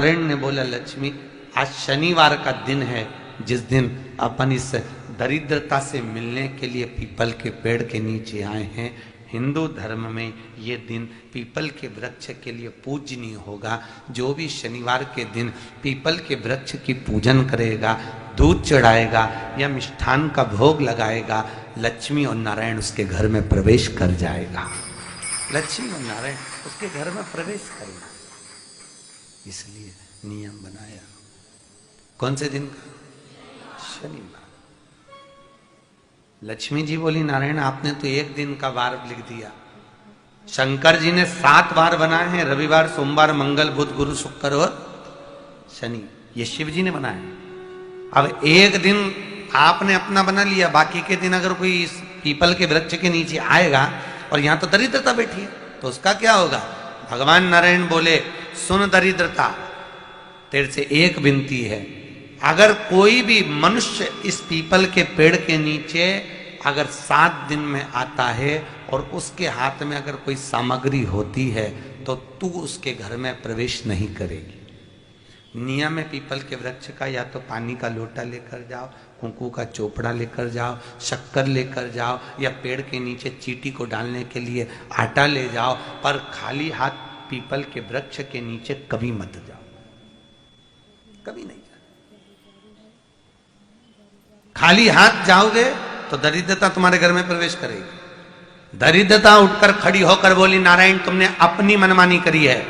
नारायण ने बोला, लक्ष्मी आज शनिवार का दिन है, जिस दिन अपन इस दरिद्रता से मिलने के लिए पीपल के पेड़ के नीचे आए हैं। हिंदू धर्म में ये दिन पीपल के वृक्ष के लिए पूजनीय होगा। जो भी शनिवार के दिन पीपल के वृक्ष की पूजन करेगा, दूध चढ़ाएगा या मिष्ठान का भोग लगाएगा, लक्ष्मी और नारायण उसके घर में प्रवेश कर जाएगा। लक्ष्मी और नारायण उसके घर में प्रवेश करेगा। इसलिए नियम बनाया। कौन से दिन का? शनिवार। लक्ष्मी जी बोली, नारायण आपने तो एक दिन का वार लिख दिया। शंकर जी ने 7 वार बनाए हैं, रविवार, सोमवार, मंगल, बुध, गुरु, शुक्र और शनि। ये शिव जी ने बनाए। अब एक दिन आपने अपना बना लिया, बाकी के दिन अगर कोई इस पीपल के वृक्ष के नीचे आएगा और यहां तो दरिद्रता बैठी है, तो उसका क्या होगा? भगवान नारायण बोले, सुन दरिद्रता, तेरे से एक विनती है, अगर कोई भी मनुष्य इस पीपल के पेड़ के नीचे अगर 7 दिन में आता है और उसके हाथ में अगर कोई सामग्री होती है तो तू उसके घर में प्रवेश नहीं करेगी। नियम है पीपल के वृक्ष का, या तो पानी का लोटा लेकर जाओ, कुंकू का चोपड़ा लेकर जाओ, शक्कर लेकर जाओ, या पेड़ के नीचे चींटी को डालने के लिए आटा ले जाओ, पर खाली हाथ पीपल के वृक्ष के नीचे कभी मत जाओ, कभी नहीं जाओ। खाली हाथ जाओगे तो दरिद्रता तुम्हारे घर में प्रवेश करेगी। दरिद्रता उठकर खड़ी होकर बोली, नारायण तुमने अपनी मनमानी करी है,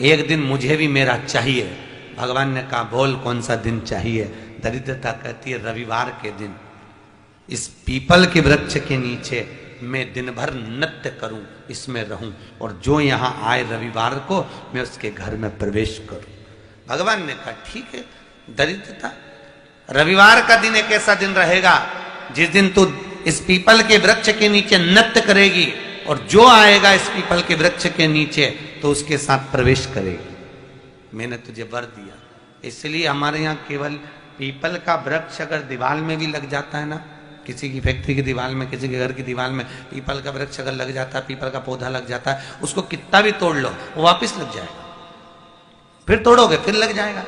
एक दिन मुझे भी मेरा चाहिए। भगवान ने कहा, बोल कौन सा दिन चाहिए? दरिद्रता कहती है, रविवार के दिन इस पीपल के वृक्ष के नीचे मैं दिन भर नृत्य करूं, इसमें रहूं, और जो यहां आए रविवार को मैं उसके घर में प्रवेश करूं। भगवान ने कहा, ठीक है। दरिद्रता, रविवार का दिन एक ऐसा दिन रहेगा जिस दिन तू इस पीपल के वृक्ष के नीचे नृत्य करेगी, और जो आएगा इस पीपल के वृक्ष के नीचे तो उसके साथ प्रवेश करेगी। मैंने तुझे वर दिया। इसलिए हमारे यहाँ केवल पीपल का वृक्ष अगर दीवार में भी लग जाता है ना, किसी की फैक्ट्री की दीवार में, किसी के घर की दीवार में पीपल का वृक्ष अगर लग जाता है, पीपल का पौधा लग जाता है, उसको कितना भी तोड़ लो वो वापिस लग जाएगा। फिर तोड़ोगे फिर लग जाएगा।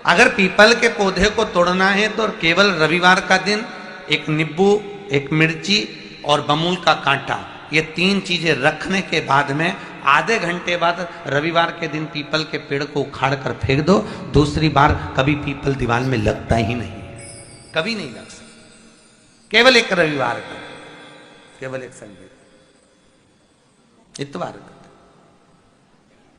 अगर पीपल के पौधे को तोड़ना है तो केवल रविवार का दिन एक नींबू, एक मिर्ची और बमूल का कांटा, ये 3 चीजें रखने के बाद में आधे घंटे बाद रविवार के दिन पीपल के पेड़ को उखाड़ कर फेंक दो। दूसरी बार कभी पीपल दीवार में लगता ही नहीं, कभी नहीं लग सकता। केवल एक रविवार का, केवल एक संडे, इतवार का।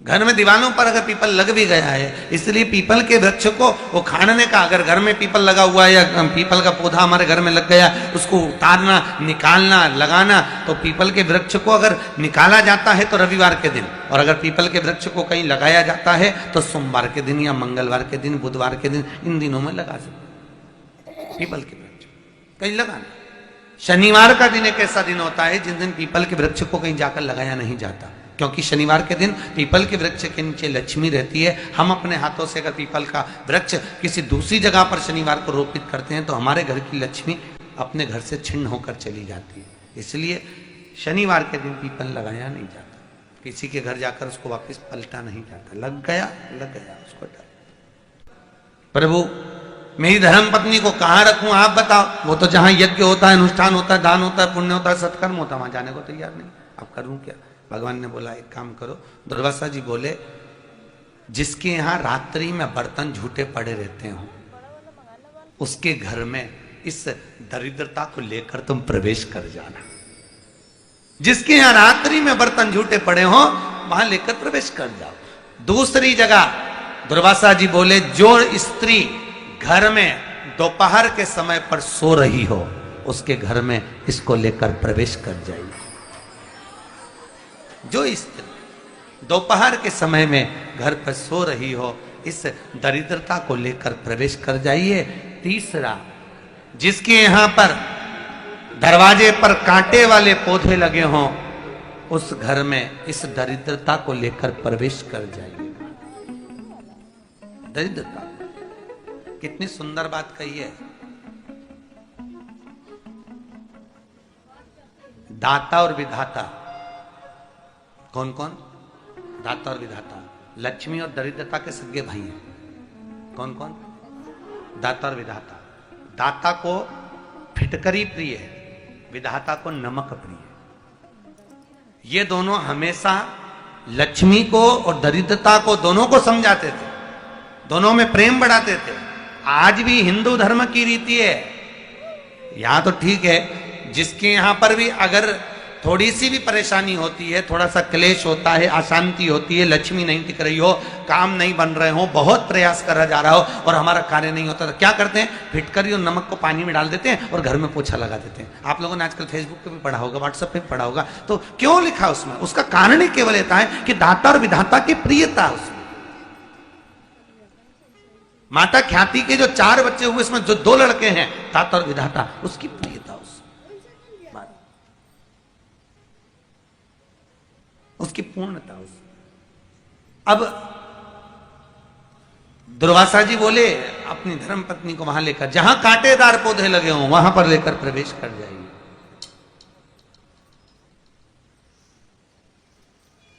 घर में दीवारों पर अगर पीपल लग भी गया है, इसलिए पीपल के वृक्ष को उखाड़ने का, अगर घर में पीपल लगा हुआ है या पीपल का पौधा हमारे घर में लग गया, उसको उतारना, निकालना, लगाना, तो पीपल के वृक्ष को अगर निकाला जाता है तो रविवार के दिन, और अगर पीपल के वृक्ष को कहीं लगाया जाता है तो सोमवार के दिन या मंगलवार के दिन, बुधवार के दिन, इन दिनों में लगा सकते पीपल के वृक्ष कहीं लगाना। शनिवार का दिन एक ऐसा दिन होता है जिस दिन पीपल के वृक्ष को कहीं जाकर लगाया नहीं जाता, क्योंकि शनिवार के दिन पीपल के वृक्ष के नीचे लक्ष्मी रहती है। हम अपने हाथों से अगर पीपल का वृक्ष किसी दूसरी जगह पर शनिवार को रोपित करते हैं तो हमारे घर की लक्ष्मी अपने घर से छिन्न होकर चली जाती है। इसलिए शनिवार के दिन पीपल लगाया नहीं जाता, किसी के घर जाकर उसको वापस पलटा नहीं जाता। लग गया उसको डर। प्रभु मेरी धर्म पत्नी को कहाँ रखूं आप बताओ? वो तो जहां यज्ञ होता है, अनुष्ठान होता है, दान होता है, पुण्य होता है, सत्कर्म होता है, वहां जाने को तैयार नहीं। अब करूं क्या? भगवान ने बोला, एक काम करो। दुर्वासा जी बोले, जिसके यहां रात्रि में बर्तन झूठे पड़े रहते हो, उसके घर में इस दरिद्रता को लेकर तुम प्रवेश कर जाना। जिसके यहां रात्रि में बर्तन झूठे पड़े हो वहां लेकर प्रवेश कर जाओ। दूसरी जगह दुर्वासा जी बोले, जो स्त्री घर में दोपहर के समय पर सो रही हो उसके घर में इसको लेकर प्रवेश कर जाइए। जो स्त्री दोपहर के समय में घर पर सो रही हो, इस दरिद्रता को लेकर प्रवेश कर जाइए। तीसरा, जिसके यहां पर दरवाजे पर कांटे वाले पौधे लगे हों, उस घर में इस दरिद्रता को लेकर प्रवेश कर जाइए। दरिद्रता, कितनी सुंदर बात कही है। दाता और विधाता, कौन कौन? दाता और विधाता, लक्ष्मी और दरिद्रता के सगे भाई हैं। कौन कौन? दाता और विधाता। दाता को फिटकरी प्रिय है, विधाता को नमक प्रिय है। ये दोनों हमेशा लक्ष्मी को और दरिद्रता को दोनों को समझाते थे, दोनों में प्रेम बढ़ाते थे। आज भी हिंदू धर्म की रीति है, यहां तो ठीक है, जिसके यहां पर भी अगर थोड़ी सी भी परेशानी होती है, थोड़ा सा क्लेश होता है, अशांति होती है, लक्ष्मी नहीं टिक रही हो, काम नहीं बन रहे हो, बहुत प्रयास करा जा रहा हो और हमारा कार्य नहीं होता, तो क्या करते हैं? फिटकरी और नमक को पानी में डाल देते हैं और घर में पोछा लगा देते हैं। आप लोगों ने आजकल फेसबुक पे भी पढ़ा होगा, व्हाट्सएप पे भी पढ़ा होगा। तो क्यों लिखा उसमें? उसका कारण ही केवल ये है कि दाता और विधाता की प्रियता उसमें। माता ख्याति के जो 4 बच्चे हुए, इसमें जो 2 लड़के हैं, दाता और विधाता, उसकी प्रियता, उसकी पूर्णता। अब दुर्वासा जी बोले अपनी धर्म पत्नी को वहां लेकर, जहां कांटेदार पौधे लगे हों वहां पर लेकर प्रवेश कर जाइए।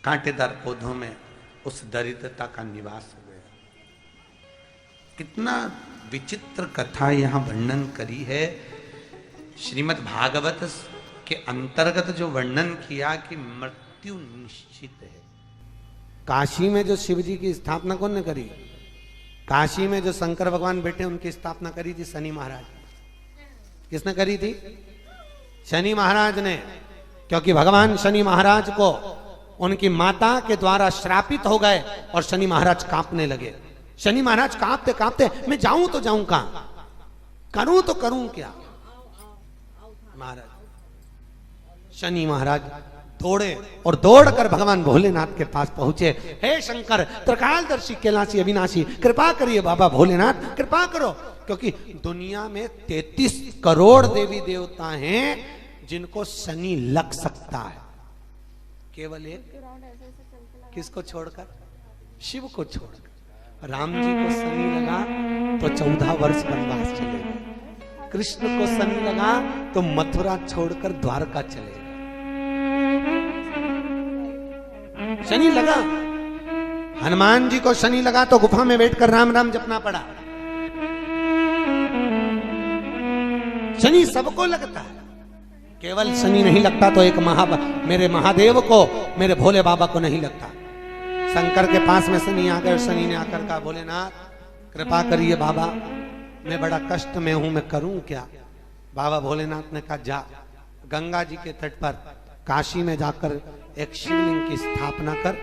कांटेदार पौधों में उस दरिद्रता का निवास हो गया। कितना विचित्र कथा यहां वर्णन करी है। श्रीमद् भागवत के अंतर्गत जो वर्णन किया कि मृत्यु निश्चित है। काशी में जो शिव जी की स्थापना कौन ने करी? काशी में जो शंकर भगवान बैठे उनकी स्थापना करी थी शनि महाराज। किसने करी थी? शनि महाराज ने। क्योंकि भगवान शनि महाराज को उनकी माता के द्वारा श्रापित हो गए और शनि महाराज कांपने लगे। शनि महाराज कांपते कांपते, मैं जाऊं तो जाऊं कहां, करूं तो करूं क्या? महाराज शनि महाराज दौड़े और दौड़कर भगवान भोलेनाथ के पास पहुंचे। हे शंकर, त्रिकालदर्शी, कैलाशी, अविनाशी, कृपा करिए बाबा भोलेनाथ, कृपा करो। क्योंकि दुनिया में 33 करोड़ देवी देवता हैं जिनको शनि लग सकता है, केवल एक किसको छोड़कर? शिव को छोड़कर। राम जी को शनि लगा तो 14 वर्ष वनवास चले गए। कृष्ण को शनि लगा तो मथुरा छोड़कर द्वारका चले गए। शनि लगा। हनुमान जी को शनि लगा तो गुफा में बैठकर राम राम जपना पड़ा। शनि सबको लगता है, केवल शनि नहीं लगता तो एक मेरे महादेव को, मेरे भोले बाबा को नहीं लगता। शंकर के पास में शनि आ गए। शनि ने आकर कहा, भोलेनाथ कृपा करिए बाबा, मैं बड़ा कष्ट में हूं, मैं करूं क्या? बाबा भोलेनाथ ने कहा, जा गंगा जी के तट पर काशी में जाकर एक शिवलिंग की स्थापना कर,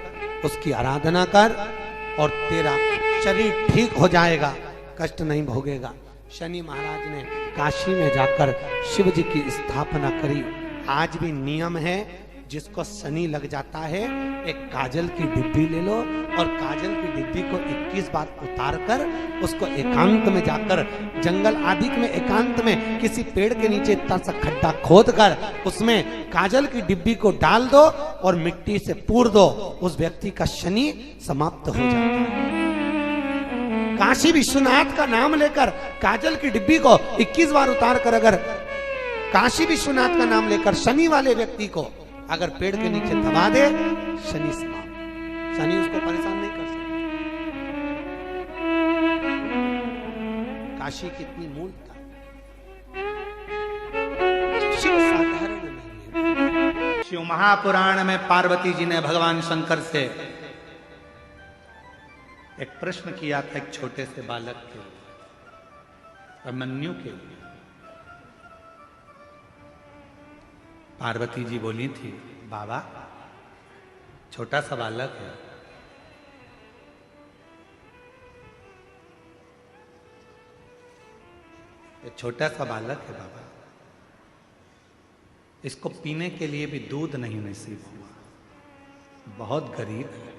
उसकी आराधना कर और तेरा शरीर ठीक हो जाएगा, कष्ट नहीं भोगेगा। शनि महाराज ने काशी में जाकर शिव जी की स्थापना करी। आज भी नियम है, जिसको शनि लग जाता है एक काजल की डिब्बी ले लो और काजल की डिब्बी को 21 बार उतार कर उसको एकांत में जाकर, जंगल आदि में एकांत में किसी पेड़ के नीचे इतना सा खड्डा खोद कर उसमें काजल की डिब्बी को डाल दो और मिट्टी से पूर दो, उस व्यक्ति का शनि समाप्त हो जाता है। काशी विश्वनाथ का नाम लेकर काजल की डिब्बी को 21 बार उतार कर अगर काशी विश्वनाथ का नाम लेकर शनि वाले व्यक्ति को अगर पेड़ के नीचे दबा दे, शनि समाप्त, शनि उसको परेशान नहीं कर सकता। काशी कितनी मूलता, शिव साधारण नहीं है। शिव महापुराण में पार्वती जी ने भगवान शंकर से एक प्रश्न किया था, एक छोटे से बालक के, अभिमन्यु के लिए। पार्वती जी बोली थी, बाबा छोटा सा बालक है, ये छोटा सा बालक है बाबा, इसको पीने के लिए भी दूध नहीं नसीब हुआ, बहुत गरीब है,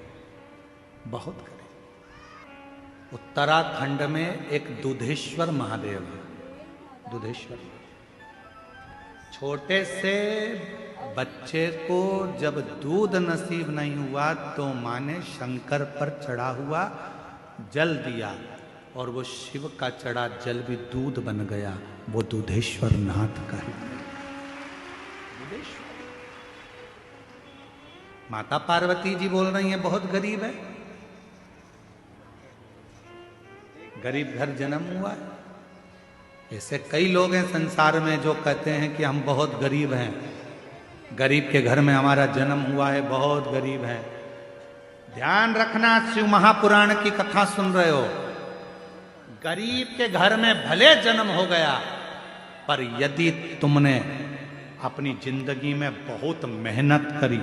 बहुत गरीब। उत्तराखंड में एक दुधेश्वर महादेव है, दुधेश्वर। छोटे से बच्चे को जब दूध नसीब नहीं हुआ तो माँ ने शंकर पर चढ़ा हुआ जल दिया और वो शिव का चढ़ा जल भी दूध बन गया, वो दुधेश्वर नाथ का है। माता पार्वती जी बोल रही हैं बहुत गरीब है, गरीब घर जन्म हुआ है। ऐसे कई लोग हैं संसार में जो कहते हैं कि हम बहुत गरीब हैं, गरीब के घर में हमारा जन्म हुआ है, बहुत गरीब हैं। ध्यान रखना, शिव महापुराण की कथा सुन रहे हो, गरीब के घर में भले जन्म हो गया, पर यदि तुमने अपनी जिंदगी में बहुत मेहनत करी,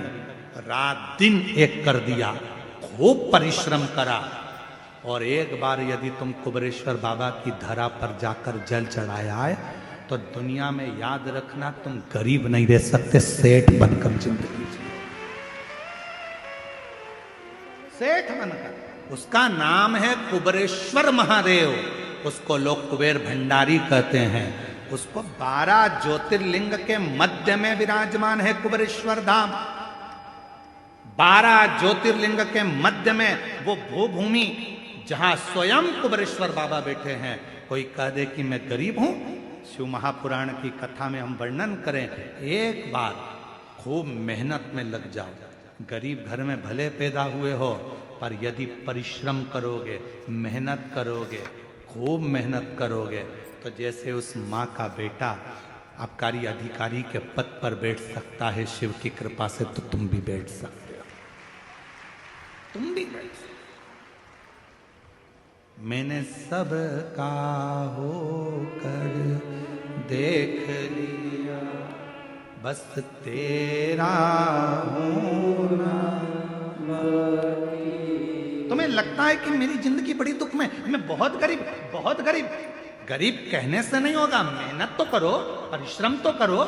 रात दिन एक कर दिया, खूब परिश्रम करा, और एक बार यदि तुम कुबेरेश्वर बाबा की धरा पर जाकर जल चढ़ाया है, तो दुनिया में याद रखना तुम गरीब नहीं रह सकते, सेठ बनकर जिंदगी जियो। सेठ बनकर। उसका नाम है कुबेरेश्वर महादेव, उसको लोग कुबेर भंडारी कहते हैं। उसको 12 ज्योतिर्लिंग के मध्य में विराजमान है कुबेरेश्वर धाम। 12 ज्योतिर्लिंग के मध्य में वो भूभूमि जहां स्वयं कुबेरेश्वर बाबा बैठे हैं। कोई कह दे कि मैं गरीब हूं, शिव महापुराण की कथा में हम वर्णन करें, एक बार खूब मेहनत में लग जाओ। गरीब घर में भले पैदा हुए हो, पर यदि परिश्रम करोगे, मेहनत करोगे, खूब मेहनत करोगे, तो जैसे उस माँ का बेटा आबकारी अधिकारी के पद पर बैठ सकता है शिव की कृपा से, तो तुम भी बैठ सकते हो, तुम भी बैठ सकते। मैंने सब का होकर देख लिया, बस तेरा होना बाकी। तुम्हें लगता है कि मेरी जिंदगी बड़ी दुख में, मैं बहुत गरीब, बहुत गरीब। गरीब कहने से नहीं होगा, मेहनत तो करो, परिश्रम तो करो।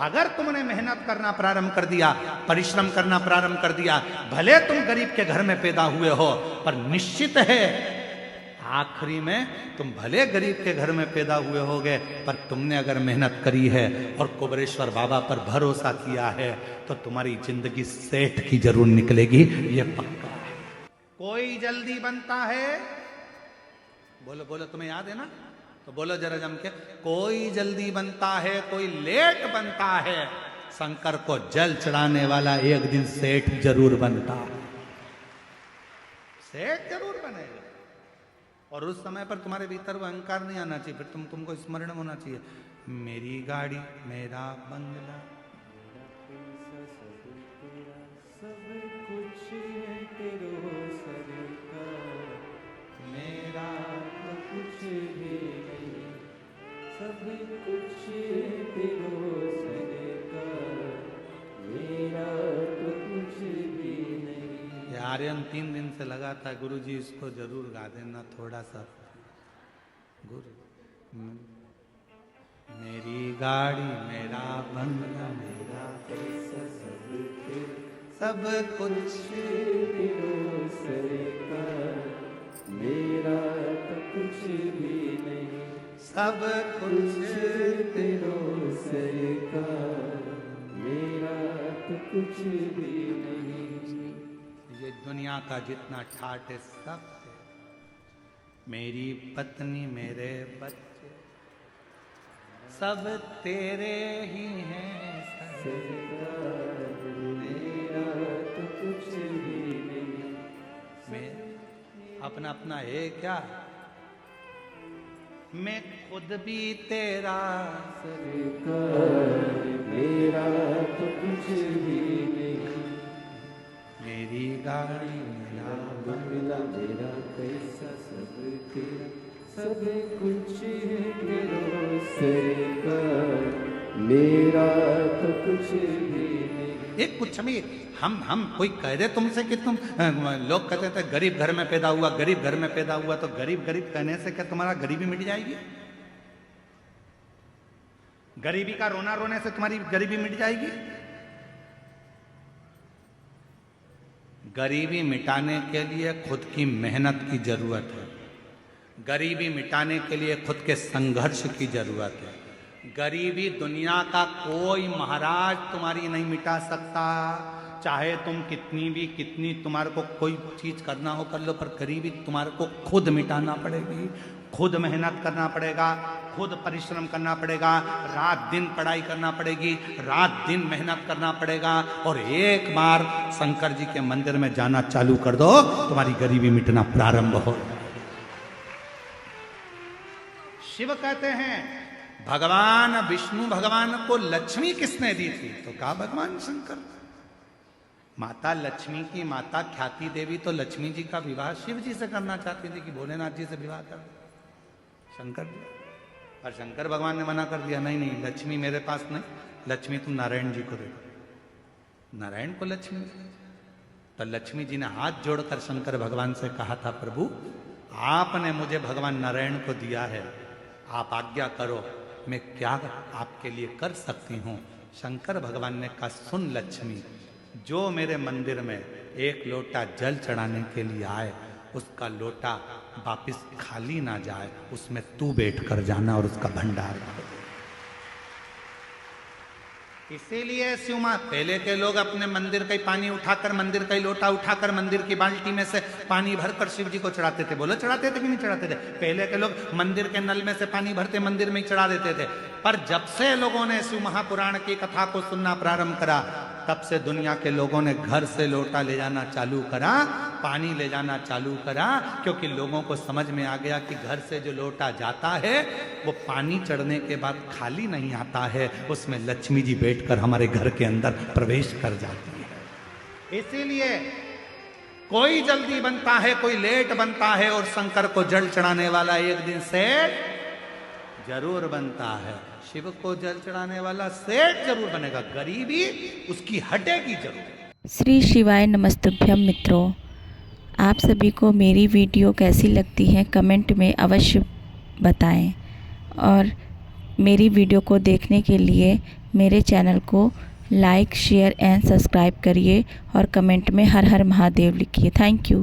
अगर तुमने मेहनत करना प्रारंभ कर दिया, परिश्रम करना प्रारंभ कर दिया, भले तुम गरीब के घर में पैदा हुए हो, पर निश्चित है आखिरी में तुम भले गरीब के घर में पैदा हुए होगे, पर तुमने अगर मेहनत करी है और कुबेरेश्वर बाबा पर भरोसा किया है, तो तुम्हारी जिंदगी सेठ की जरूर निकलेगी, ये पक्का है। कोई जल्दी बनता है, बोलो बोलो, तुम्हें याद है ना, तो बोलो जरा जम के, कोई जल्दी बनता है, कोई लेट बनता है, शंकर को जल चढ़ाने वाला एक दिन सेठ जरूर बनता है, सेठ जरूर बनेगा। और उस समय पर तुम्हारे भीतर वो अहंकार नहीं आना चाहिए, फिर तुमको स्मरण होना चाहिए, मेरी गाड़ी, मेरा बंगला, सब कुछ है तेरो सरकार, मेरा तो कुछ भी नहीं, सब कुछ है तेरो सरकार, मेरा तो कुछ भी नहीं। आर्यन 3 दिन से लगा था, गुरुजी इसको जरूर गा देना थोड़ा सा। गुरु, मेरी गाड़ी, मेरा बंगला, मेरा पैसा, सब कुछ तेरो सरकार, मेरा तो कुछ भी नहीं, सब कुछ तेरो सरकार, मेरा तो कुछ भी नहीं। ये दुनिया का जितना ठाट है सब है, मेरी पत्नी, मेरे बच्चे, सब तेरे ही हैं, मेरा तो कुछ भी नहीं। मैं अपना अपना है क्या, मैं खुद भी तेरा सरकार, मेरा तो कुछ भी नहीं, मेरी गाड़ी, मेरा बंगला, मेरा पैसा, सब तेरा, सब कुछ है तेरो सरकार, मेरा तो कुछ भी नहीं। एक कुछ भी हम कोई कह दे तुमसे कि तुम, लोग कहते थे गरीब घर में पैदा हुआ, गरीब घर में पैदा हुआ, तो गरीब गरीब कहने से क्या तुम्हारा गरीबी मिट जाएगी? गरीबी का रोना रोने से तुम्हारी गरीबी मिट जाएगी? गरीबी मिटाने के लिए खुद की मेहनत की जरूरत है, गरीबी मिटाने के लिए खुद के संघर्ष की जरूरत है। गरीबी दुनिया का कोई महाराज तुम्हारी नहीं मिटा सकता, चाहे तुम कितनी तुम्हारे को कोई चीज करना हो कर लो, पर गरीबी तुम्हारे को खुद मिटाना पड़ेगी, खुद मेहनत करना पड़ेगा, खुद परिश्रम करना पड़ेगा, रात दिन पढ़ाई करना पड़ेगी, रात दिन मेहनत करना पड़ेगा। और एक बार शंकर जी के मंदिर में जाना चालू कर दो, तुम्हारी गरीबी मिटना प्रारंभ हो। शिव कहते हैं भगवान विष्णु भगवान को लक्ष्मी किसने दी थी? तो कहा भगवान शंकर। माता लक्ष्मी की माता ख्याति देवी तो लक्ष्मी जी का विवाह शिव जी से करना चाहती थी कि भोलेनाथ जी से विवाह कर शंकर जी। और शंकर भगवान ने मना कर दिया, नहीं नहीं लक्ष्मी मेरे पास नहीं, लक्ष्मी तुम नारायण जी को दे दो। नारायण को लक्ष्मी। तो लक्ष्मी जी ने हाथ जोड़कर शंकर भगवान से कहा था, प्रभु आपने मुझे भगवान नारायण को दिया है, आप आज्ञा करो मैं क्या आपके लिए कर सकती हूँ। शंकर भगवान ने कहा, सुन लक्ष्मी, जो मेरे मंदिर में एक लोटा जल चढ़ाने के लिए आए उसका लोटा वापिस खाली ना जाए, उसमें तू बैठ कर जाना और उसका भंडार कर दे। इसीलिए शिवमा पहले के लोग अपने मंदिर का ही पानी उठाकर, मंदिर का ही लोटा उठाकर मंदिर की बाल्टी में से पानी भरकर शिव जी को चढ़ाते थे। बोलो चढ़ाते थे कि नहीं चढ़ाते थे? पहले के लोग मंदिर के नल में से पानी भरते मंदिर में ही चढ़ा देते थे। पर जब से लोगों ने शिव महापुराण की कथा को सुनना प्रारंभ करा, तब से दुनिया के लोगों ने घर से लोटा ले जाना चालू करा, पानी ले जाना चालू करा, क्योंकि लोगों को समझ में आ गया कि घर से जो लोटा जाता है वो पानी चढ़ने के बाद खाली नहीं आता है, उसमें लक्ष्मी जी बैठकर हमारे घर के अंदर प्रवेश कर जाती है। इसीलिए कोई जल्दी बनता है, कोई लेट बनता है, और शंकर को जल चढ़ाने वाला एक दिन सेठ जरूर बनता है। शिव को जल चढ़ाने वाला सेठ जरूर बनेगा, गरीबी उसकी हटेगी जरूर। श्री शिवाय नमस्तुभ्यम मित्रों, आप सभी को मेरी वीडियो कैसी लगती है कमेंट में अवश्य बताएं, और मेरी वीडियो को देखने के लिए मेरे चैनल को लाइक शेयर एंड सब्सक्राइब करिए और कमेंट में हर हर महादेव लिखिए। Thank you.